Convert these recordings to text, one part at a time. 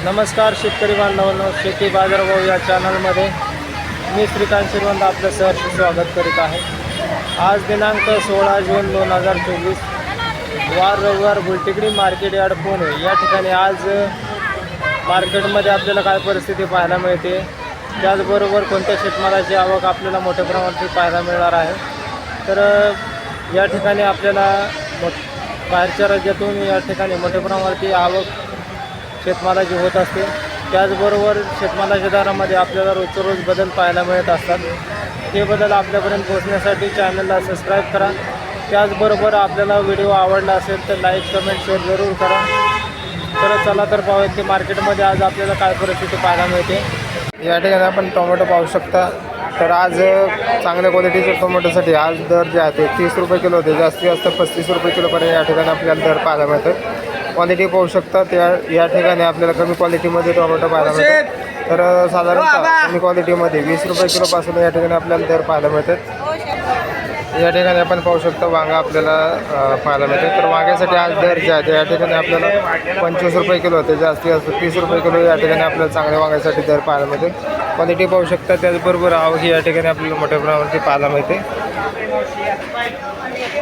नमस्कार शेतकरी बांधवांनो, शेती बाजारभाव या चॅनलमध्ये मी श्रीकांत श्रीवंत आपलं सहर्ष स्वागत करीत आहे। आज दिनांक 16 जून 2024 वार रविवार बुलटेकडी मार्केट यार्ड पुणे या ठिकाणी आज मार्केटमध्ये आपल्याला काय परिस्थिती पाहायला मिळते, त्याचबरोबर कोणत्या शेतमालाची आवक आपल्याला मोठ्या प्रमाणात पाहायला मिळणार आहे। तर या ठिकाणी आपल्याला बाहेरच्या राज्यातून या ठिकाणी मोठ्या प्रमाणात आवक शेतमालाची होत असते। त्याचबरोबर शेतमालाच्या दरामध्ये आपल्याला रोजच्या रोज बदल पाहायला मिळत असतात। हे बदल आपल्यापर्यंत पोहोचण्यासाठी चॅनलला सबस्क्राईब करा। त्याचबरोबर आपल्याला व्हिडिओ आवडला असेल तर लाईक कमेंट शेअर जरूर करा। तर चला तर पाहूयात की मार्केटमध्ये आज आपल्याला काय परिस्थिती पाहायला मिळते। या ठिकाणी आपण टोमॅटो पाहू शकता। तर आज चांगल्या क्वालिटीच्या टोमॅटोसाठी आज दर जे आहे ते 30 रुपये किलो होते, जास्तीत जास्त 35 रुपये किलोपर्यंत या ठिकाणी आपल्याला दर पाहायला मिळतो। क्वालिटी पाहू शकता, या ठिकाणी आपल्याला कमी क्वालिटीमध्ये टोमॅटो पाहायला मिळतात। तर साधारणतः कमी क्वालिटीमध्ये 20 रुपये किलोपासून या ठिकाणी आपल्याला दर पाहायला मिळतात। या ठिकाणी आपण पाहू शकता वांगा आपल्याला पाहायला मिळते। तर वांग्यासाठी आज दर जे आहे या ठिकाणी आपल्याला 25 रुपये किलो होते, जास्तीत जास्त 30 रुपये किलो या ठिकाणी आपल्याला चांगल्या वांग्यासाठी दर पाहायला मिळते। क्वालिटी पाहू शकता, त्याचबरोबर आवक या ठिकाणी आपल्याला मोठ्या प्रमाणात पाहायला मिळते।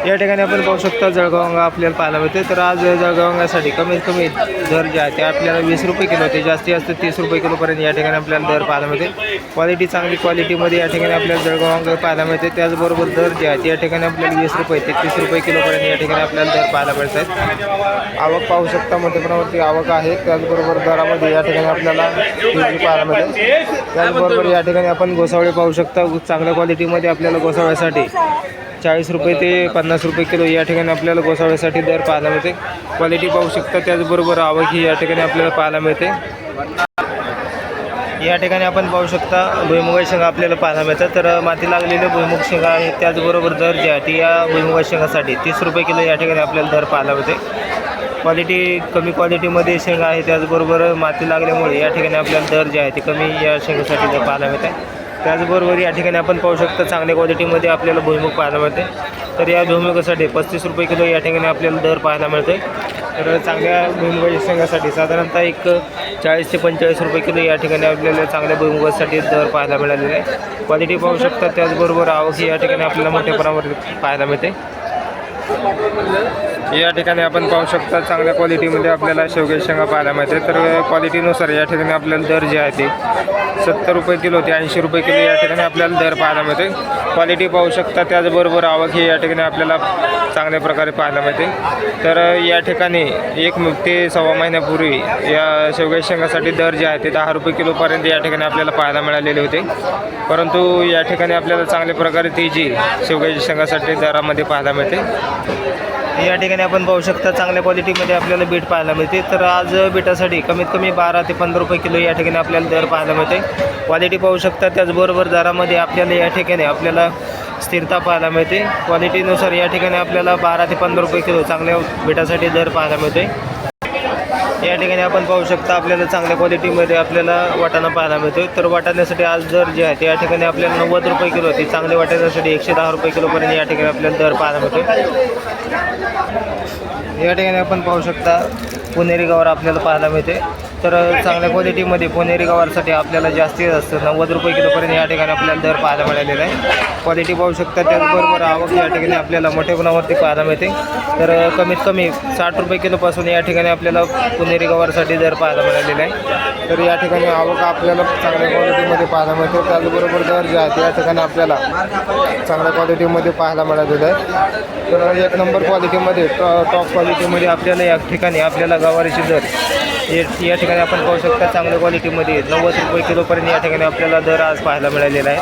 या ठिकाणी आपण पाहू शकता जळगाव वांगा आपल्याला पाहायला मिळते। तर आज जळगाव वांग्यासाठी कमीत कमी दर जे आहे ते आपल्याला 20 रुपये किलो होते, जास्तीत जास्त 30 रुपये किलोपर्यंत या ठिकाणी आपल्याला दर पाहायला मिळते। क्वालिटी चांगली क्वालिटीमध्ये या ठिकाणी आपल्याला जळगाव वांगा पाहायला मिळते। त्याचबरोबर दर जे आहे या ठिकाणी आपल्याला 20 रुपये ते 30 रुपये किलोपर्यंत या ठिकाणी आपल्याला दर पाहायला मिळतात। आवक पाहू शकता, मोठ्या प्रमाणात आवक आहे। त्याचबरोबर दरामध्ये या ठिकाणी आपल्याला पाहायला मिळते। त्याचबरोबर या ठिकाणी आपण गोसावळे पाहू शकता, चांगल्या क्वालिटीमध्ये आपल्याला गोसावळ्यासाठी 40 रुपये ते 50 रुपये किलो या ठिकाणी आपल्याला गोसावळ्यासाठी दर पाहायला मिळते। क्वालिटी पाहू शकता, त्याचबरोबर आवक ही या ठिकाणी आपल्याला पाहायला मिळते। या ठिकाणी आपण पाहू शकता भुईमुगाची शेंगा आपल्याला पाहायला मिळतात। तर माती लागलेले भुईमुग शेंगा आहेत, त्याचबरोबर दर जे आहे ती या भुईमुगाच्या शेंगासाठी 30 रुपये किलो या ठिकाणी आपल्याला दर पाहायला मिळते। क्वालिटी कमी क्वालिटीमध्ये शेंगा आहे, त्याचबरोबर माती लागल्यामुळे या ठिकाणी आपल्याला दर जे आहे ते कमी या शेंगासाठी दर पाहायला मिळते। त्याचबरोबर या ठिकाणी आपण पाहू शकता चांगल्या क्वालिटीमध्ये आपल्याला भुईमुग पाहायला मिळते। तर या भुईमुगासाठी 35 रुपये किलो या ठिकाणी आपल्याला दर पाहायला मिळते। तर चांगल्या भुईमुगाच्या शेंगासाठी साधारणतः एक 40 ते 45 रुपये किलो या ठिकाणी आपल्याला चांगल्या भुईमुगासाठी दर पाहायला मिळालेला आहे। क्वालिटी पाहू शकता, त्याचबरोबर आवक या ठिकाणी आपल्याला मोठ्या प्रमाणात पाहायला मिळते। या ठिकाणी आपण पाहू शकता चांगल्या क्वालिटीमध्ये आपल्याला शेवग्याच्या शेंगा पाहायला मिळते। तर क्वालिटीनुसार या ठिकाणी आपल्याला दर जे आहे ते 70 रुपये किलो ते 80 रुपये किलो या ठिकाणी आपल्याला दर पाहायला मिळते। क्वालिटी पाहू शकता, त्याचबरोबर आवक ही या ठिकाणी आपल्याला चांगल्या प्रकारे पाहायला मिळते। तर या ठिकाणी 1 ते सव्वा महिन्यापूर्वी या शेवग्याच्या शेंगासाठी दर जे आहे ते 10 रुपये किलोपर्यंत या ठिकाणी आपल्याला पाहायला मिळालेले होते, परंतु या ठिकाणी आपल्याला चांगल्या प्रकारे तेजी शेवग्याच्या शेंगासाठी दरामध्ये पाहायला मिळते। या ठिकाणी आपण पाहू शकता चांगल्या क्वालिटीमध्ये आपल्याला बीट पाहायला मिळते। तर आज बीटासाठी कमीत कमी 12 ते 15 रुपये किलो या ठिकाणी आपल्याला दर पाहायला मिळते। क्वालिटी पाहू शकता, त्याचबरोबर दरामध्ये आपल्याला या ठिकाणी आपल्याला स्थिरता पाहायला मिळते। क्वालिटीनुसार या ठिकाणी आपल्याला 12 ते 15 रुपये किलो चांगल्या बीटासाठी दर पाहायला मिळते। या ठिकाणी आपण पाहू शकता आपल्याला चांगल्या क्वालिटीमध्ये आपल्याला वाटाणा पाहायला मिळतो। तर वाटाण्यासाठी आज दर जे आहे ते या ठिकाणी आपल्याला 90 रुपये किलो होती, चांगल्या वाटाण्यासाठी 110 रुपये किलोपर्यंत या ठिकाणी आपल्याला दर पाहायला मिळतो। या ठिकाणी आपण पाहू शकता पुणेरी गवार आपल्याला पाहायला मिळते। तर चांगल्या क्वालिटीमध्ये पुणेरी गवारसाठी आपल्याला जास्तीत जास्त 90 रुपये किलोपर्यंत या ठिकाणी आपल्याला दर पाहायला मिळालेला आहे। क्वालिटी पाहू शकता, त्याचबरोबर आवक या ठिकाणी आपल्याला मोठ्या प्रमाणावरती पाहायला मिळते। तर कमीत कमी 60 रुपये किलोपासून या ठिकाणी आपल्याला पुणेरी गवारसाठी दर पाहायला मिळालेला आहे। तर या ठिकाणी आवक आपल्याला चांगल्या क्वालिटीमध्ये पाहायला मिळते, त्याचबरोबर दर जे आहे या ठिकाणी आपल्याला चांगल्या क्वालिटीमध्ये पाहायला मिळालेलं आहे। तर 1 नंबर क्वालिटीमध्ये टॉप क्वालिटीमध्ये आपल्याला या ठिकाणी आपल्याला गवारीची दर या ठिकाणी आपण पाहू शकता चांगल्या क्वालिटीमध्ये 90 रुपये किलोपर्यंत या ठिकाणी आपल्याला दर आज पाहायला मिळालेला आहे।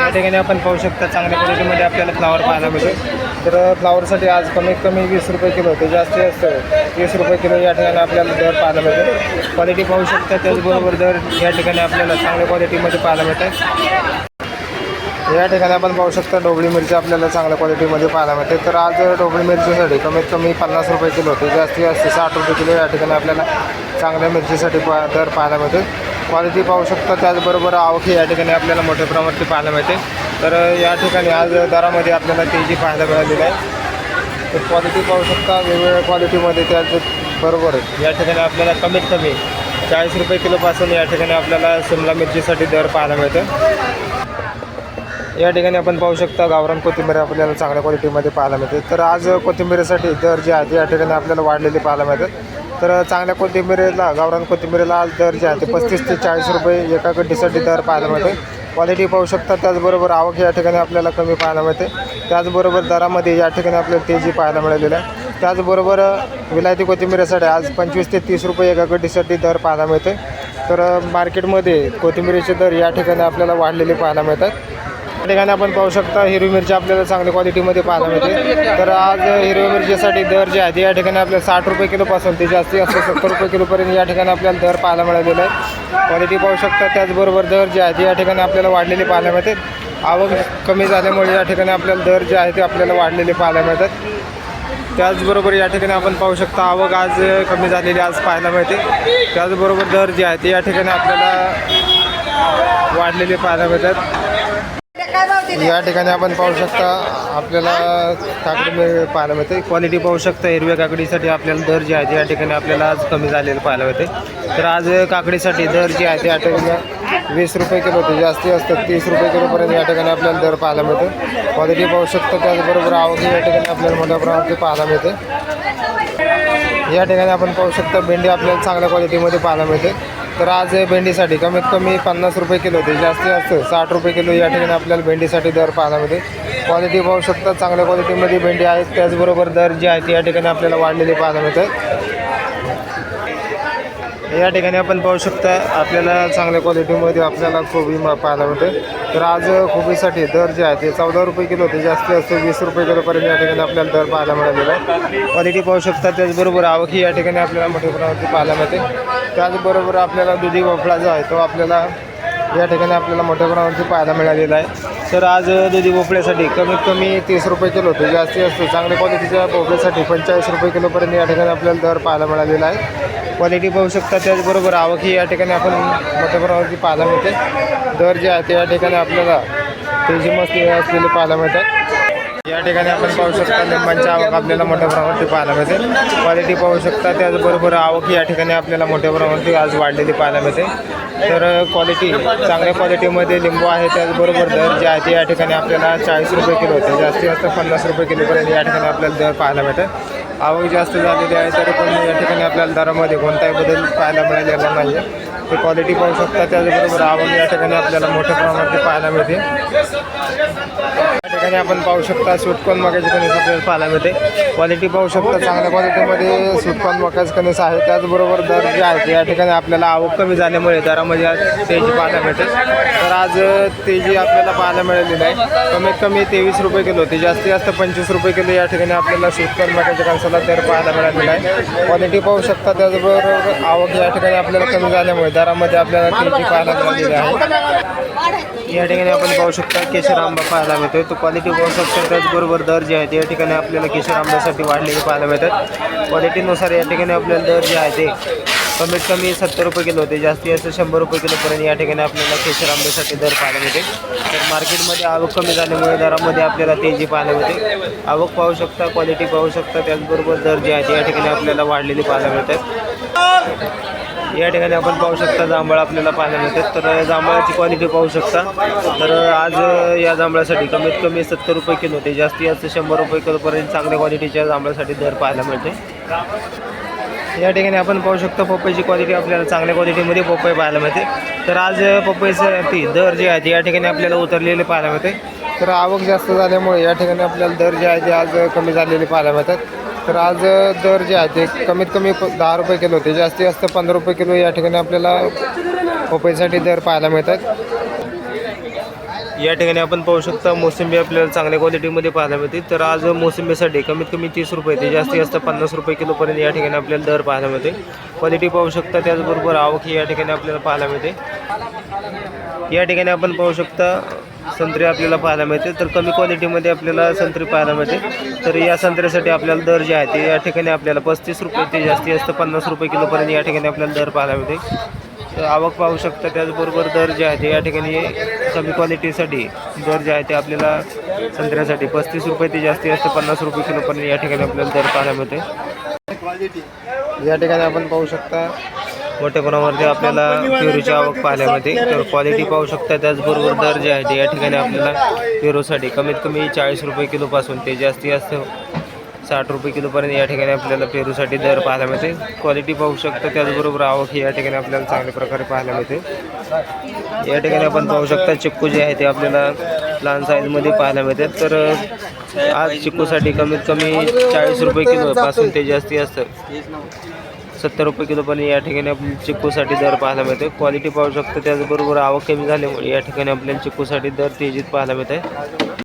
या ठिकाणी आपण पाहू शकता चांगल्या क्वालिटीमध्ये आपल्याला फ्लावर पाहायला मिळतो। तर फ्लावरसाठी आज कमीत कमी 20 रुपये किलो होते, जास्तीत जास्त 30 रुपये किलो या ठिकाणी आपल्याला दर पाहायला मिळतो। क्वालिटी पाहू शकता, त्याचबरोबर दर या ठिकाणी आपल्याला चांगल्या क्वालिटीमध्ये पाहायला मिळतात। या ठिकाणी आपण पाहू शकता ढोबळी मिरची आपल्याला चांगल्या क्वालिटीमध्ये पाहायला मिळते। तर आज ढोबळी मिरचीसाठी कमीत कमी 50 रुपये किलो होते, जास्तीत जास्त 60 रुपये किलो या ठिकाणी आपल्याला चांगल्या मिरचीसाठी दर पाहायला मिळते। क्वालिटी पाहू शकता, त्याचबरोबर आवक या ठिकाणी आपल्याला मोठ्या प्रमाणात पाहायला मिळते। तर या ठिकाणी आज दरामध्ये आपल्याला तेजी पाहायला मिळालेली आहे। तर क्वालिटी पाहू शकता, वेगवेगळ्या क्वालिटीमध्ये त्याच बरोबर आहे. या ठिकाणी आपल्याला कमीत कमी 40 रुपये किलोपासून या ठिकाणी आपल्याला शिमला मिरचीसाठी दर पाहायला मिळतं. या ठिकाणी आपण पाहू शकता गावरान कोथिंबीर आपल्याला चांगल्या क्वालिटीमध्ये पाहायला मिळते. तर आज कोथिंबीरीसाठी दर जे आहे ते या ठिकाणी आपल्याला वाढलेले पाहायला मिळतात. तर चांगल्या कोथिंबीरीला गावरान कोथिंबीरीला आज दर जे आहे ते 35 ते 40 रुपये एका गड्डीसाठी दर पाहायला मिळते. क्वालिटी पाहू शकता. त्याचबरोबर आवक या ठिकाणी आपल्याला कमी पाहायला मिळते. त्याचबरोबर दरामध्ये या ठिकाणी आपल्याला तेजी पाहायला मिळालेलं आहे. त्याचबरोबर विलायती कोथिंबीरीसाठी आज 25 ते 30 रुपये एका गड्डीसाठी दर पाहायला मिळते. तर मार्केटमध्ये कोथिंबीरीचे दर या ठिकाणी आपल्याला वाढलेले पाहायला मिळतात. या ठिकाणी आपण पाहू शकता हिरवी मिरची आपल्याला चांगल्या क्वालिटीमध्ये पाहायला मिळते. तर आज हिरवी मिरचीसाठी दर जे आहे ते या ठिकाणी आपल्याला 60 रुपये किलोपासून ते जास्तीत जास्त 70 रुपये किलोपर्यंत या ठिकाणी आपल्याला दर पाहायला मिळालेला आहे. क्वालिटी पाहू शकता. त्याचबरोबर दर जे आहे ते या ठिकाणी आपल्याला वाढलेले पाहायला मिळते. आवक कमी झाल्यामुळे या ठिकाणी आपल्याला दर जे आहे ते आपल्याला वाढलेले पाहायला मिळतात. त्याचबरोबर या ठिकाणी आपण पाहू शकता आवक आज कमी झालेली आज पाहायला मिळते. त्याचबरोबर दर जे आहे ते या ठिकाणी आपल्याला वाढलेले पाहायला मिळतात. या ठिकाणी आपण पाहू शकता आपल्याला काकडी पाहायला मिळते. क्वालिटी पाहू शकता. हिरव्या काकडीसाठी आपल्याला दर जे आहे ते या ठिकाणी आपल्याला आज कमी झालेलं पाहायला मिळते. तर आज काकडीसाठी दर जे आहे ते या ठिकाणी 20 रुपये किलो ते जास्ती असतात 30 रुपये किलोपर्यंत या ठिकाणी आपल्याला दर पाहायला मिळतो. क्वालिटी पाहू शकता. त्याचबरोबर आवक या ठिकाणी आपल्याला मोठ्या प्रमाणात पाहायला मिळते. या ठिकाणी आपण पाहू शकता भेंडी आपल्याला चांगल्या क्वालिटीमध्ये पाहायला मिळते. तर आज भेंडीसाठी कमीत कमी 50 रुपये किलो ते जास्तीत जास्त 60 रुपये किलो या ठिकाणी आपल्याला भेंडीसाठी दर पाहायला मिळते. क्वालिटी पाहू शकता. चांगल्या क्वालिटीमध्ये भेंडी आहेत. त्याचबरोबर दर जे आहे ते या ठिकाणी आपल्याला वाढलेले पाहायला मिळतात. या ठिकाणी आपण पाहू शकता आपल्याला चांगल्या क्वालिटीमध्ये आपल्याला कोबी पाहायला मिळते. तर आज कोबीसाठी दर जे आहे ते 14 रुपये किलो ते जास्तीत जास्त 20 रुपये किलोपर्यंत या ठिकाणी आपल्याला दर पाहायला मिळालेला आहे. क्वालिटी पाहू शकता. त्याचबरोबर आवकही या ठिकाणी आपल्याला मोठ्या प्रमाणात पाहायला मिळते. त्याचबरोबर आपल्याला दुधी भोपळा जो आहे तो आपल्याला या ठिकाणी आपल्याला मोठ्या प्रमाणात पाहायला मिळालेला आहे. तर आज दुधी भोपळ्यासाठी कमीत कमी 30 रुपये किलो ते जास्तीत जास्त चांगल्या क्वालिटीच्या भोपळ्यासाठी 45 रुपये किलोपर्यंत या ठिकाणी आपल्याला दर पाहायला मिळालेला आहे. क्वालिटी पाहू शकता. त्याचबरोबर आवकही या ठिकाणी आपण मोठ्या प्रमाणात पाहायला मिळते. दर जे आहे ते या ठिकाणी आपल्याला तेजीमध्ये असलेले पाहायला मिळतात. या ठिकाणी आपण पाहू शकता लिंबांची आवक आपल्याला मोठ्या प्रमाणात पाहायला मिळते. क्वालिटी पाहू शकता. त्याचबरोबर आवक या ठिकाणी आपल्याला मोठ्या प्रमाणात आज वाढलेली पाहायला मिळते. तर क्वालिटी चांगल्या क्वालिटीमध्ये लिंबू आहे. त्याचबरोबर दर जे आहे ते या ठिकाणी आपल्याला 40 रुपये किलो होते जास्तीत जास्त 50 रुपये किलोपर्यंत या ठिकाणी आपल्याला दर पाहायला मिळतं. आवक जास्त झालेली आहे तरी पण या ठिकाणी आपल्याला दरामध्ये कोणताही बदल पाहायला मिळालेला नाही आहे. ते क्वालिटी पाहू शकता. त्याचबरोबर आवक या ठिकाणी आपल्याला मोठ्या प्रमाणात पाहायला मिळते. या ठिकाणी आपण पाहू शकता स्वीटकॉर्न मक्याचे कणीस आपल्याला पाहायला मिळते. क्वालिटी पाहू शकता. चांगल्या क्वालिटीमध्ये स्वीटकॉर्न मक्याचे कणीस आहे. त्याचबरोबर दर जे आहे ते या ठिकाणी आपल्याला आवक कमी झाल्यामुळे दरामध्ये आज तेजी पाहायला मिळते. तर आज तेजी आपल्याला पाहायला मिळालेली आहे. कमीत कमी 23 रुपये किलो ते जास्तीत जास्त 25 रुपये किलो या ठिकाणी आपल्याला स्वीटकॉर्न मक्याच्या कणसाला दर पाहायला मिळालेला आहे. क्वालिटी पाहू शकता. त्याचबरोबर आवक या ठिकाणी आपल्याला कमी झाल्यामुळे दरामध्ये आपल्याला तेजी पाहायला मिळालेली आहे. या ठिकाणी आपण पाहू शकता केशर आंबा पाहायला मिळतो. तो क्वालिटी पाहू शकता. त्याचबरोबर दर जे आहे ते या ठिकाणी आपल्याला केशर आंब्यासाठी वाढलेले पाहायला मिळतात. क्वालिटीनुसार या ठिकाणी आपल्याला दर जे आहे ते कमीत कमी 70 रुपये किलो होते जास्तीत जास्त 100 रुपये किलोपर्यंत या ठिकाणी आपल्याला केशर आंब्यासाठी दर पाहायला मिळते. तर मार्केटमध्ये आवक कमी झाल्यामुळे दरामध्ये आपल्याला तेजी पाहायला मिळते. आवक पाहू शकता. क्वालिटी पाहू शकता. त्याचबरोबर दर जे आहे ते या ठिकाणी आपल्याला वाढलेली पाहायला मिळतात. या ठिकाणी आपण पाहू शकता जांभळ आपल्याला पाहायला मिळते. तर जांभळाची क्वालिटी पाहू शकता. तर आज या जांभळासाठी कमीत कमी 70 रुपये किलो ते जास्तीत जास्त 100 रुपये किलोपर्यंत चांगल्या क्वालिटीच्या जांभळासाठी दर पाहायला मिळते. या ठिकाणी आपण पाहू शकता पपईची क्वालिटी आपल्याला चांगल्या क्वालिटीमध्ये पपई पाहायला मिळते. तर आज पपईसाठी दर जे आहे ते या ठिकाणी आपल्याला उतरलेले पाहायला मिळते. तर आवक जास्त झाल्यामुळे या ठिकाणी आपल्याला दर जे आहे ते आज कमी झालेले पाहायला मिळतात. तर आज दर जे आहे ते कमीत कमी 10 रुपये किलो ते जास्तीत जास्त 15 रुपये किलो या ठिकाणी आपल्याला पपईसाठी दर पाहायला मिळतात. या ठिकाणी आपण पाहू शकता मोसंबी आपल्याला चांगल्या क्वालिटीमध्ये पाहायला मिळते. तर आज मोसंबीसाठी कमीत कमी 30 रुपये ते जास्तीत जास्त 50 रुपये किलोपर्यंत या ठिकाणी आपल्याला दर पाहायला मिळते. क्वालिटी पाहू शकता. त्याचबरोबर आवक या ठिकाणी आपल्याला पाहायला मिळते. या ठिकाणी आपण पाहू शकता संत्री आपल्याला पाहायला मिळते. तर कमी क्वालिटीमध्ये आपल्याला संत्री पाहायला मिळते. तर या संत्र्यासाठी आपल्याला दर जे आहे ते या ठिकाणी आपल्याला 35 रुपये ते जास्तीत जास्त 50 रुपये किलोपर्यंत या ठिकाणी आपल्याला दर पाहायला मिळते. तर आवक पाहू शकता. त्याचबरोबर दर जे आहे ते या ठिकाणी कमी क्वालिटीसाठी दर जे आहे ते आपल्याला संत्र्यासाठी 35 रुपये ते जास्तीत जास्त 50 रुपये किलोपर्यंत या ठिकाणी आपल्याला दर पाहायला मिळते. या ठिकाणी आपण पाहू शकता मोठ्या प्रमाणावरती आपल्याला पेरूची आवक पाहायला मिळते. तर क्वालिटी पाहू शकता, त्याचबरोबर दर जे आहे ते या ठिकाणी आपल्याला पेरूसाठी कमीत कमी 40 रुपये किलोपासून ते जास्तीत जास्त 60 रुपये किलोपर्यंत या ठिकाणी आपल्याला पेरूसाठी दर पाहायला मिळते. क्वालिटी पाहू शकता, त्याचबरोबर आवक ही या ठिकाणी आपल्याला चांगल्या प्रकारे पाहायला मिळते. या ठिकाणी आपण पाहू शकता चिक्कू जे आहे ते आपल्याला लहान साईजमध्ये पाहायला मिळते. तर आज चिक्कूसाठी कमीत कमी 40 रुपये किलोपासून ते जास्तीत जास्त 70 रुपये किलोपर्यंत या ठिकाणी आपल्याला चिक्कूसाठी दर पाहायला मिळते. क्वालिटी पाहू शकता, त्याचबरोबर आवक कमी झाल्यामुळे या ठिकाणी आपल्याला चिक्कूसाठी दर तेजीत पाहायला मिळते.